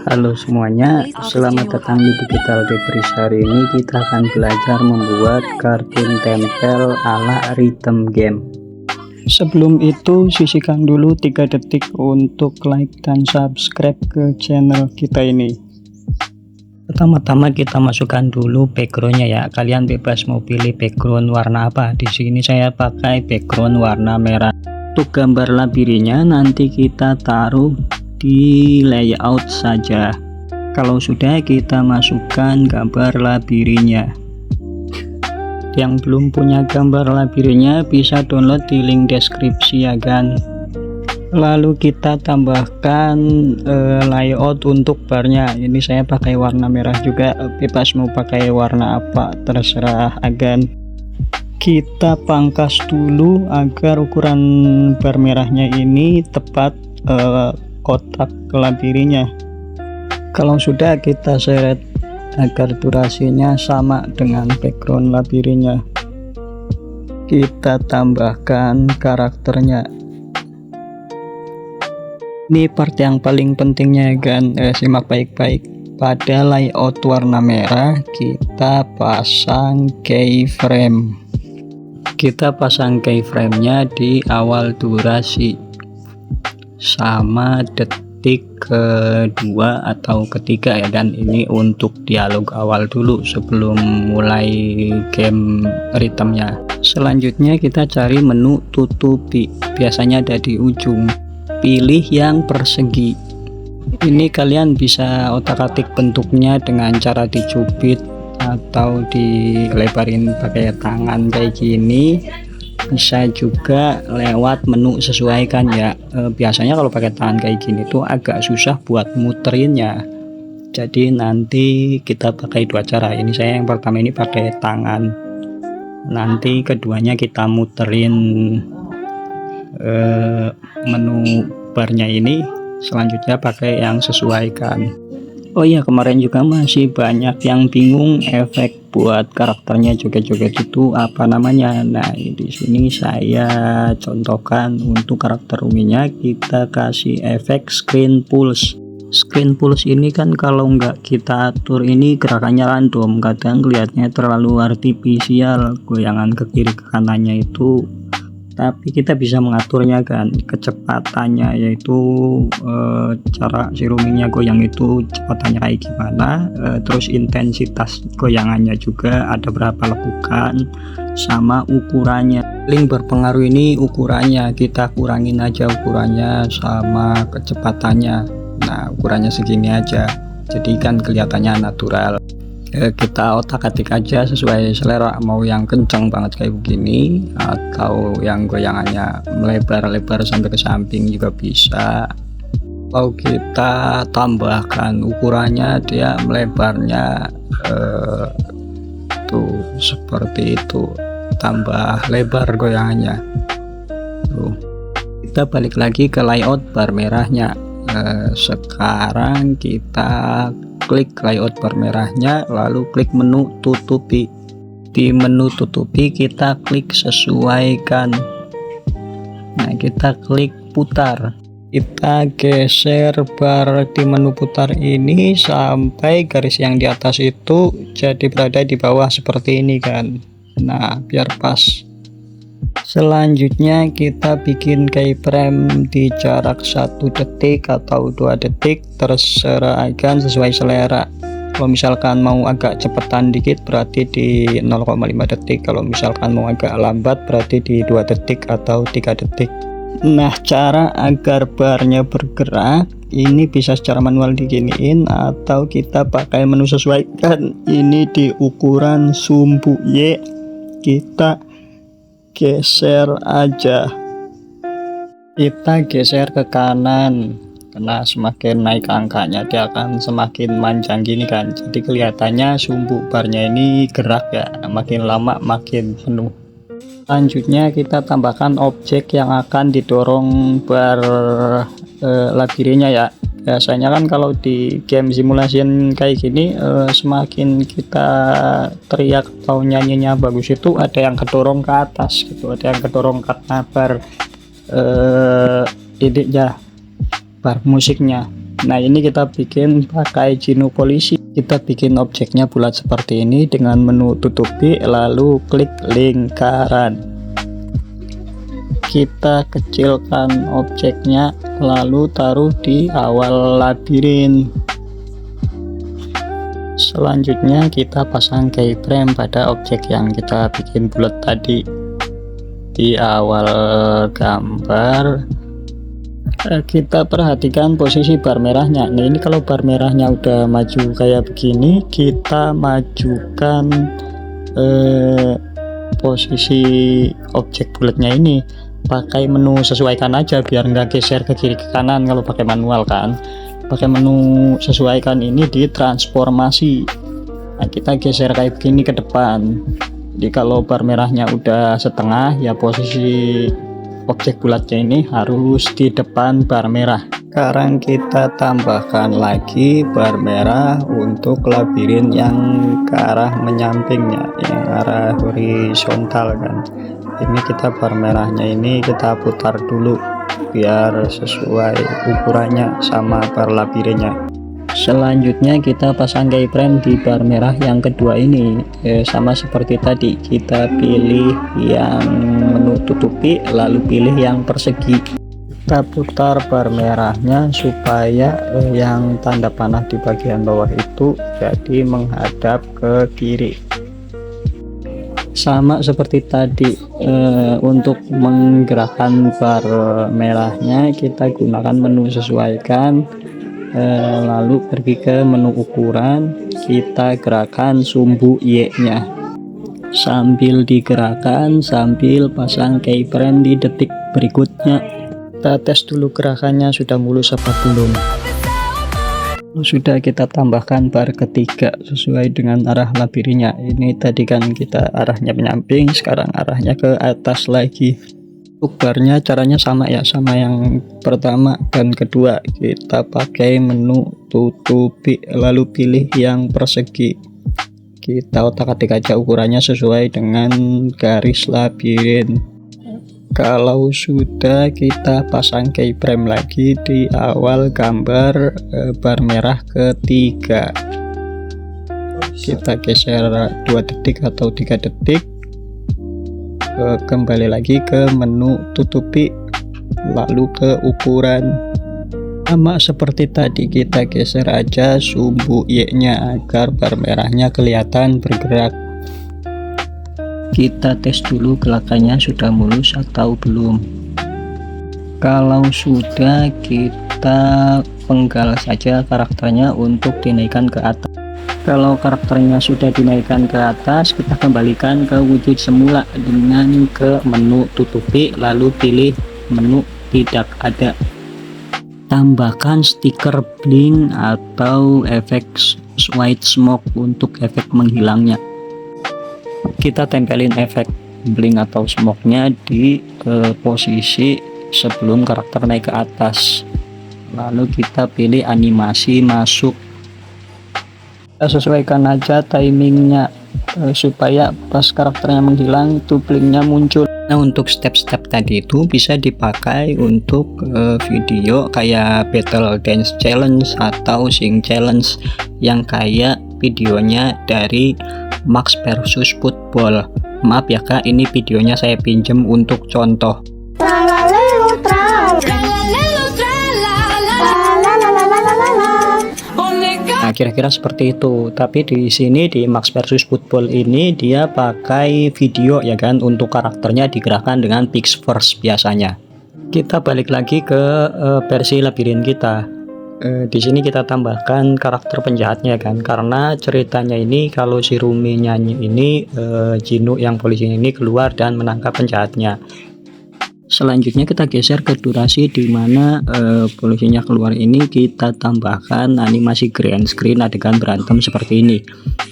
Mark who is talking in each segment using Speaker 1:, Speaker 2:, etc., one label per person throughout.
Speaker 1: Halo semuanya, selamat datang di Digital Depris. Hari ini kita akan belajar membuat kartun tempel ala rhythm game. Sebelum itu sisihkan dulu 3 detik untuk like dan subscribe ke channel kita ini. Pertama-tama kita masukkan dulu backgroundnya ya. Kalian bebas mau pilih background warna apa. Di sini saya pakai background warna merah. Untuk gambar labirinnya nanti kita taruh di layout saja. Kalau sudah, kita masukkan gambar labirinnya. Yang belum punya gambar labirinnya bisa download di link deskripsi ya kan. Lalu kita tambahkan layout untuk barnya. Ini saya pakai warna merah juga, bebas mau pakai warna apa terserah agan. Kita pangkas dulu agar ukuran bar merahnya ini tepat kotak labirinnya. Kalau sudah, kita seret agar durasinya sama dengan background labirinnya. Kita tambahkan karakternya. Ini part yang paling pentingnya kan, simak baik-baik. Pada layout warna merah kita pasang keyframe. Kita pasang keyframe-nya di awal durasi sama detik kedua atau ketiga ya, dan ini untuk dialog awal dulu sebelum mulai game ritmenya. Selanjutnya kita cari menu tutupi, biasanya ada di ujung. Pilih yang persegi. Ini kalian bisa otak-atik bentuknya dengan cara dicubit atau dilebarin pakai tangan kayak gini. Bisa juga lewat menu sesuaikan ya. Biasanya kalau pakai tangan kayak gini tuh agak susah buat muterinnya. Jadi nanti kita pakai dua cara. Ini saya yang pertama ini pakai tangan. Nanti keduanya kita muterin menu barnya ini. Selanjutnya pakai yang sesuaikan. Oh iya, kemarin juga masih banyak yang bingung efek buat karakternya joget-joget itu apa namanya. Nah, di sini saya contohkan untuk karakter Uminya. Kita kasih efek screen pulse. Screen pulse ini kan kalau nggak kita atur ini gerakannya random, kadang kelihatannya terlalu artifisial, goyangan ke kiri ke kanannya itu. Tapi kita bisa mengaturnya kan, kecepatannya, yaitu cara si Ruminya goyang itu kecepatannya kayak gimana, terus intensitas goyangannya juga ada berapa lekukan, sama ukurannya. Paling berpengaruh ini ukurannya, kita kurangin aja ukurannya sama kecepatannya. Nah, ukurannya segini aja, jadi kan kelihatannya natural. Kita otak-atik aja sesuai selera, mau yang kencang banget kayak begini atau yang goyangannya melebar-lebar sampai ke samping juga bisa. Kalau kita tambahkan ukurannya, dia melebarnya tuh seperti itu, tambah lebar goyangannya tuh. Kita balik lagi ke layout bar merahnya. Sekarang kita klik layout bar merahnya, lalu klik menu tutupi. Di menu tutupi kita klik sesuaikan. Nah, kita klik putar. Kita geser bar di menu putar ini sampai garis yang di atas itu jadi berada di bawah seperti ini kan. Nah, biar pas. Selanjutnya kita bikin keyframe di jarak 1 detik atau 2 detik, terserah akan sesuai selera. Kalau misalkan mau agak cepetan dikit berarti di 0,5 detik, kalau misalkan mau agak lambat berarti di 2 detik atau 3 detik. Nah, cara agar barnya bergerak ini bisa secara manual diginiin atau kita pakai menu sesuaikan. Ini di ukuran sumbu Y, kita geser aja. Kita geser ke kanan, karena semakin naik angkanya dia akan semakin manjang gini kan, jadi kelihatannya sumbu barnya ini gerak ya, makin lama makin penuh. Selanjutnya kita tambahkan objek yang akan didorong bar labirinnya ya. Biasanya kan kalau di game simulation kayak gini, semakin kita teriak atau nyanyinya bagus itu ada yang kedorong ke atas gitu, ada yang kedorong karena bar ini ya, bar musiknya. Nah, ini kita bikin pakai Gino polisi. Kita bikin objeknya bulat seperti ini dengan menu tutupi, lalu klik lingkaran. Kita kecilkan objeknya, lalu taruh di awal labirin. Selanjutnya kita pasang keyframe pada objek yang kita bikin bulat tadi di awal gambar. Kita perhatikan posisi bar merahnya. Nah, ini kalau bar merahnya udah maju kayak begini, kita majukan posisi objek bulatnya ini pakai menu sesuaikan aja, biar nggak geser ke kiri ke kanan kalau pakai manual kan. Pakai menu sesuaikan ini di transformasi. Nah, kita geser kayak begini ke depan. Jadi kalau bar merahnya udah setengah, ya posisi objek bulatnya ini harus di depan bar merah. Sekarang kita tambahkan lagi bar merah untuk labirin yang ke arah menyampingnya, yang arah horizontal kan. Ini kita bar merahnya ini kita putar dulu biar sesuai ukurannya sama bar labirinnya. Selanjutnya kita pasang keyframe di bar merah yang kedua ini. Sama seperti tadi, kita pilih yang menu tutupi, lalu pilih yang persegi. Kita putar bar merahnya supaya yang tanda panah di bagian bawah itu jadi menghadap ke kiri. Sama seperti tadi, untuk menggerakkan bar merahnya kita gunakan menu sesuaikan, lalu pergi ke menu ukuran, kita gerakan sumbu Y nya sambil digerakkan sambil pasang keyframe di detik berikutnya. Kita tes dulu gerakannya sudah mulus apa belum. Sudah, kita tambahkan bar ketiga sesuai dengan arah labirinnya. Ini tadi kan kita arahnya menyamping, sekarang arahnya ke atas lagi. Untuk barnya caranya sama ya, sama yang pertama dan kedua. Kita pakai menu tutupi, lalu pilih yang persegi. Kita otak-atik aja ukurannya sesuai dengan garis labirin. Kalau sudah, kita pasang keyframe lagi di awal gambar bar merah ketiga. Kita geser 2 detik atau 3 detik. Kembali lagi ke menu tutupi, lalu ke ukuran. Sama seperti tadi, kita geser aja sumbu Y nya agar bar merahnya kelihatan bergerak. Kita tes dulu gerakannya sudah mulus atau belum. Kalau sudah, kita penggal saja karakternya untuk dinaikkan ke atas. Kalau karakternya sudah dinaikkan ke atas, kita kembalikan ke wujud semula dengan ke menu tutupi, lalu pilih menu tidak ada. Tambahkan stiker blink atau efek white smoke untuk efek menghilangnya. Kita tempelin efek blink atau smoke-nya di posisi sebelum karakter naik ke atas, lalu kita pilih animasi masuk. Kita sesuaikan aja timingnya supaya pas karakternya menghilang itu blinknya muncul. Nah, untuk step-step tadi itu bisa dipakai untuk video kayak battle dance challenge atau sing challenge yang kayak videonya dari Max versus Football. Maaf ya kak, ini videonya saya pinjem untuk contoh. Nah, kira-kira seperti itu. Tapi di sini di Max versus Football ini dia pakai video ya kan, untuk karakternya digerakkan dengan Pixverse biasanya. Kita balik lagi ke versi labirin kita. Di sini kita tambahkan karakter penjahatnya kan, karena ceritanya ini kalau si Rumi nyanyi ini, Gino yang polisinya ini keluar dan menangkap penjahatnya. Selanjutnya kita geser ke durasi di mana polisinya keluar ini, kita tambahkan animasi green screen adegan berantem seperti ini.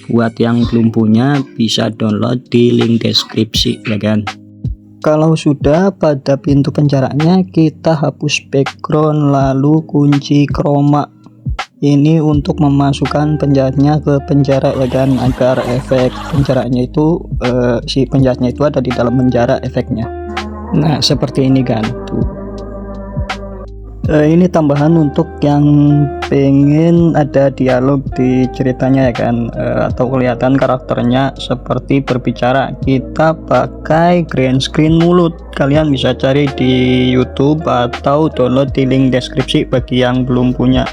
Speaker 1: Buat yang belum punya bisa download di link deskripsi ya kan. Kalau sudah, pada pintu penjaranya kita hapus background lalu kunci chroma. Ini untuk memasukkan penjahatnya ke penjara ya kan, agar efek penjaranya itu si penjahatnya itu ada di dalam penjara efeknya. Nah, seperti ini kan tuh. Ini tambahan untuk yang pengen ada dialog di ceritanya ya kan, atau kelihatan karakternya seperti berbicara, kita pakai green screen mulut. Kalian bisa cari di YouTube atau download di link deskripsi bagi yang belum punya.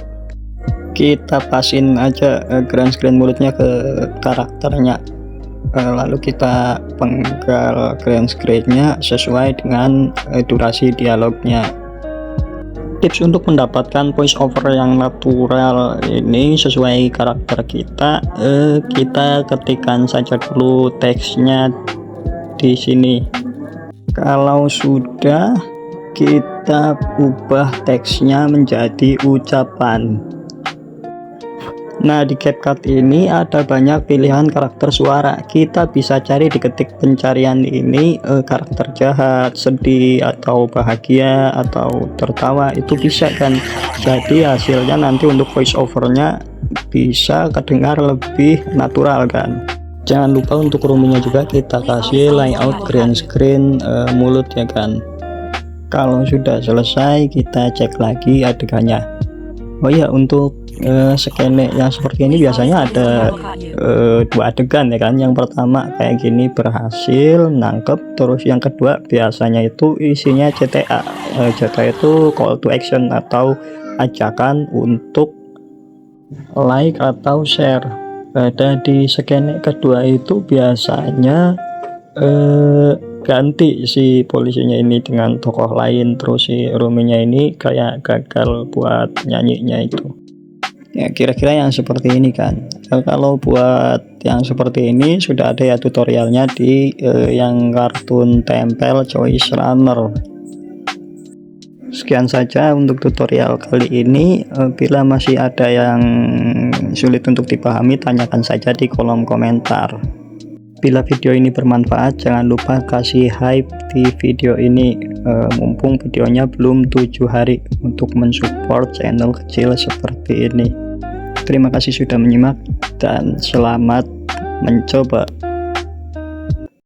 Speaker 1: Kita pasin aja green screen mulutnya ke karakternya, lalu kita penggal green screen-nya sesuai dengan durasi dialognya. Tips untuk mendapatkan voice over yang natural ini sesuai karakter kita, kita ketikkan saja dulu teksnya di sini. Kalau sudah, kita ubah teksnya menjadi ucapan. Nah, di CapCut ini ada banyak pilihan karakter suara. Kita bisa cari di ketik pencarian ini karakter jahat, sedih, atau bahagia, atau tertawa, itu bisa kan. Jadi hasilnya nanti untuk voice overnya bisa kedengar lebih natural kan. Jangan lupa untuk roomingnya juga kita kasih layout green screen mulut ya kan. Kalau sudah selesai, kita cek lagi adegannya. Oh iya, untuk skene yang seperti ini biasanya ada dua adegan ya kan. Yang pertama kayak gini berhasil nangkep, terus yang kedua biasanya itu isinya CTA. CTA itu call to action atau ajakan untuk like atau share. Pada di skene kedua itu biasanya ganti si polisinya ini dengan tokoh lain, terus si roomingnya ini kayak gagal buat nyanyinya itu. Ya kira-kira yang seperti ini kan. Kalau buat yang seperti ini sudah ada ya tutorialnya di yang kartun tempel Choice Runner. Sekian saja untuk tutorial kali ini. Bila masih ada yang sulit untuk dipahami, tanyakan saja di kolom komentar. Bila video ini bermanfaat, jangan lupa kasih hype di video ini, mumpung videonya belum 7 hari, untuk mensupport channel kecil seperti ini. Terima kasih sudah menyimak dan selamat mencoba.